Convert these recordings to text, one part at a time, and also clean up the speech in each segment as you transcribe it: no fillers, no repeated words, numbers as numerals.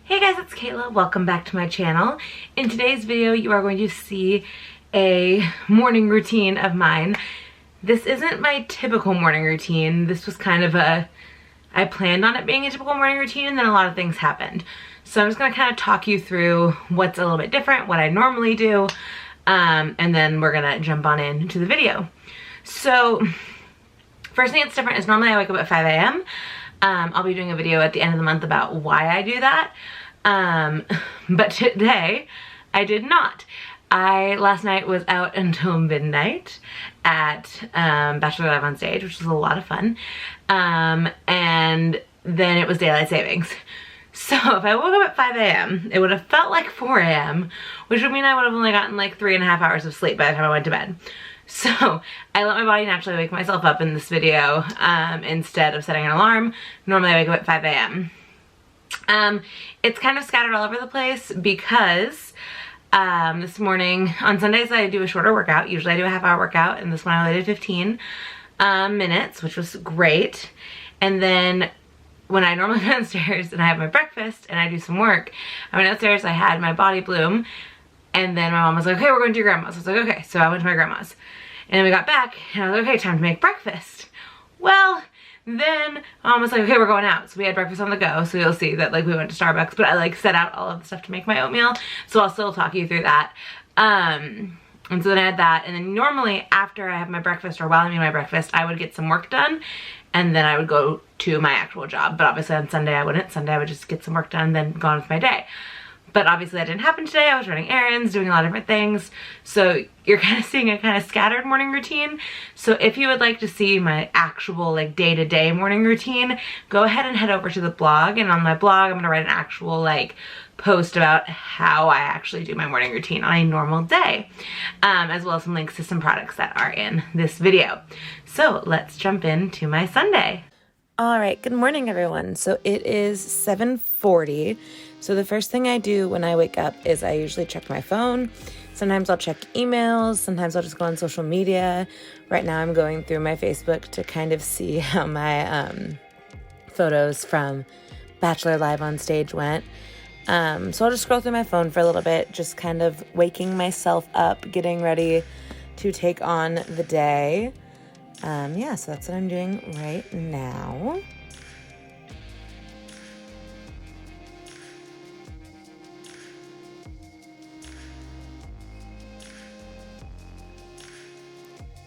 Hey guys, it's Kayla. Welcome back to my channel. In today's video, you are going to see a morning routine of mine. This isn't my typical morning routine. This was kind of I planned on it being a typical morning routine, and then a lot of things happened. So I'm just gonna kind of talk you through what's a little bit different, what I normally do, and then we're gonna jump on into the video. So first thing that's different is normally I wake up at 5 a.m. I'll be doing a video at the end of the month about why I do that. But today I did not. I last night was out until midnight at Bachelor Live on Stage, which was a lot of fun. And then it was daylight savings. So if I woke up at 5 a.m., it would have felt like 4 a.m., which would mean I would have only gotten like 3.5 hours of sleep by the time I went to bed. So I let my body naturally wake myself up in this video instead of setting an alarm. Normally I wake up at 5 a.m. It's kind of scattered all over the place because this morning, on Sundays I do a shorter workout. Usually I do a half-hour workout, and this one I only did 15 minutes, which was great. And then when I normally go downstairs and I have my breakfast and I do some work, I went downstairs, I had my body bloom, and then my mom was like, okay, we're going to your grandma's. I was like, okay. So I went to my grandma's. And then we got back, and I was like, okay, time to make breakfast. Well, then mom was like, okay, we're going out. So we had breakfast on the go. So you'll see that like we went to Starbucks, but I like set out all of the stuff to make my oatmeal. So I'll still talk you through that. And so then I had that. And then normally after I have my breakfast or while I'm eating my breakfast, I would get some work done. And then I would go to my actual job. But obviously on Sunday I wouldn't. Sunday I would just get some work done and then go on with my day. But obviously that didn't happen today. I was running errands, doing a lot of different things. So you're kind of seeing a kind of scattered morning routine. So if you would like to see my actual like day-to-day morning routine, go ahead and head over to the blog. And on my blog, I'm gonna write an actual like post about how I actually do my morning routine on a normal day, as well as some links to some products that are in this video. So let's jump into my Sunday. All right, good morning everyone. So it is 7:40. So the first thing I do when I wake up is I usually check my phone. Sometimes I'll check emails. Sometimes I'll just go on social media. Right now I'm going through my Facebook to kind of see how my photos from Bachelor Live on Stage went. So I'll just scroll through my phone for a little bit, just kind of waking myself up, getting ready to take on the day. Yeah, so that's what I'm doing right now.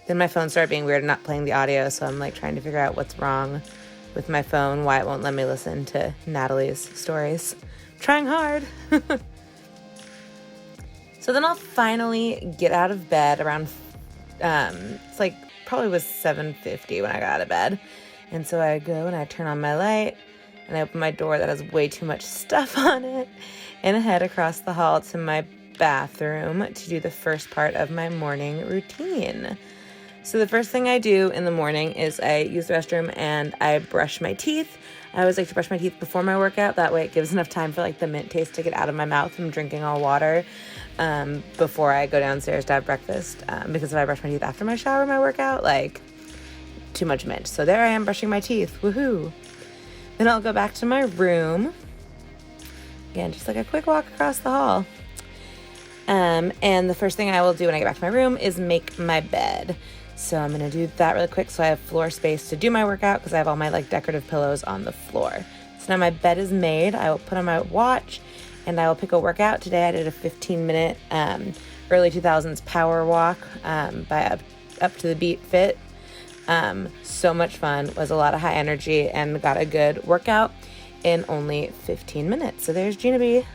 Then my phone started being weird and not playing the audio, so I'm like trying to figure out what's wrong with my phone, why it won't let me listen to Natalie's stories. Trying hard. So then I'll finally get out of bed around, it's like probably was 7:50 when I got out of bed. And so I go and I turn on my light and I open my door that has way too much stuff on it and I head across the hall to my bathroom to do the first part of my morning routine. So the first thing I do in the morning is I use the restroom and I brush my teeth. I always like to brush my teeth before my workout. That way it gives enough time for like the mint taste to get out of my mouth from drinking all water before I go downstairs to have breakfast. Because if I brush my teeth after my shower, my workout, like too much mint. So there I am brushing my teeth. Woohoo. Then I'll go back to my room. Again, just like a quick walk across the hall. And the first thing I will do when I get back to my room is make my bed. So I'm going to do that really quick so I have floor space to do my workout because I have all my like decorative pillows on the floor. So now my bed is made. I will put on my watch and I will pick a workout. Today I did a 15-minute early 2000s power walk by Up to the Beat Fit. So much fun, was a lot of high energy and got a good workout in only 15 minutes. So there's Gina B.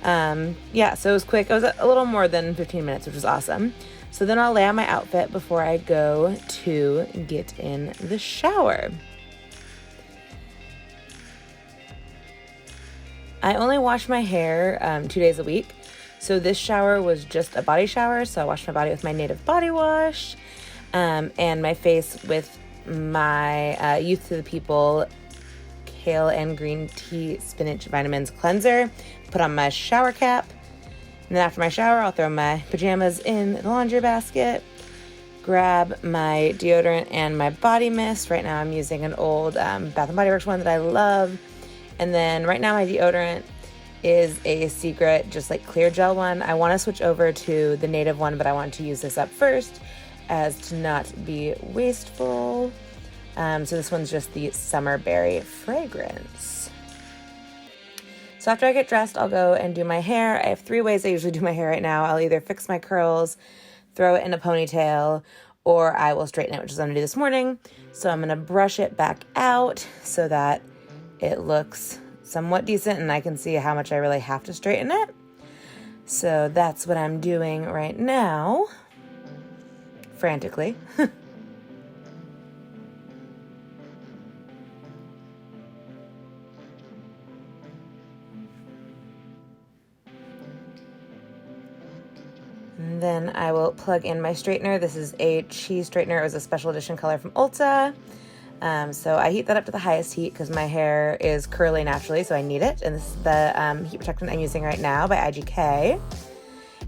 Yeah, so it was quick. It was a little more than 15 minutes, which was awesome. So then I'll lay out my outfit before I go to get in the shower. I only wash my hair 2 days a week. So this shower was just a body shower. So I washed my body with my Native Body Wash and my face with my Youth to the People Kale and Green Tea Spinach Vitamins Cleanser. Put on my shower cap. And then after my shower, I'll throw my pajamas in the laundry basket, grab my deodorant and my body mist. Right now I'm using an old Bath & Body Works one that I love. And then right now my deodorant is a secret, just like clear gel one. I want to switch over to the native one, but I want to use this up first as to not be wasteful. So this one's just the Summer Berry fragrance. So after I get dressed, I'll go and do my hair. I have 3 ways I usually do my hair right now. I'll either fix my curls, throw it in a ponytail, or I will straighten it, which is what I'm gonna do this morning. So I'm gonna brush it back out so that it looks somewhat decent and I can see how much I really have to straighten it. So that's what I'm doing right now, frantically. And then I will plug in my straightener. This is a cheese straightener. It was a special edition color from Ulta. So I heat that up to the highest heat because my hair is curly naturally, so I need it. And this is the heat protectant I'm using right now by IGK.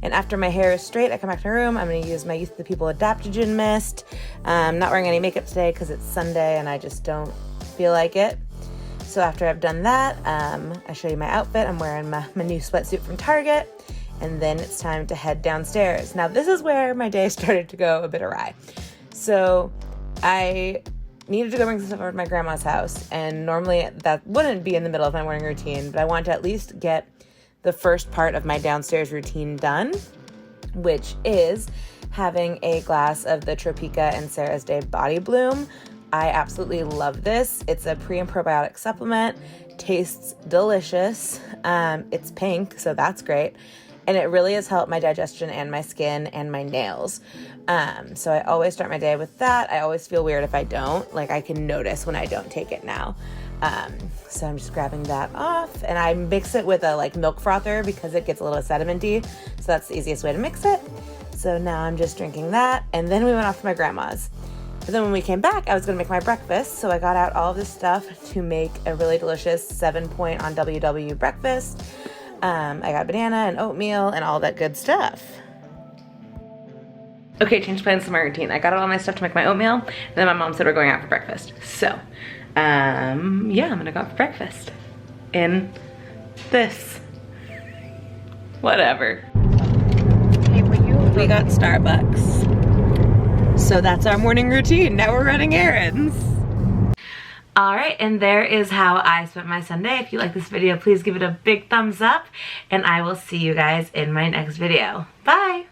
And after my hair is straight, I come back to my room. I'm going to use my Youth of the People Adaptogen Mist. I'm not wearing any makeup today because it's Sunday and I just don't feel like it. So after I've done that, I show you my outfit. I'm wearing my new sweatsuit from Target. And then it's time to head downstairs. Now this is where my day started to go a bit awry. So I needed to go bring some stuff over to my grandma's house, and normally that wouldn't be in the middle of my morning routine, but I wanted to at least get the first part of my downstairs routine done, which is having a glass of the Tropica and Sarah's Day Body Bloom. I absolutely love this. It's a pre and probiotic supplement, tastes delicious. It's pink, so that's great. And it really has helped my digestion and my skin and my nails. So I always start my day with that. I always feel weird if I don't. Like I can notice when I don't take it now. So I'm just grabbing that off. And I mix it with a milk frother because it gets a little sedimenty. So that's the easiest way to mix it. So now I'm just drinking that. And then we went off to my grandma's. But then when we came back, I was going to make my breakfast. So I got out all of this stuff to make a really delicious 7-point on WW breakfast. I got banana and oatmeal and all that good stuff. Okay, change plans to my routine. I got all my stuff to make my oatmeal, and then my mom said we're going out for breakfast. So, yeah, I'm gonna go out for breakfast in this. Whatever. Hey, we got Starbucks. So that's our morning routine. Now we're running errands. Alright, and there is how I spent my Sunday. If you like this video, please give it a big thumbs up, and I will see you guys in my next video. Bye!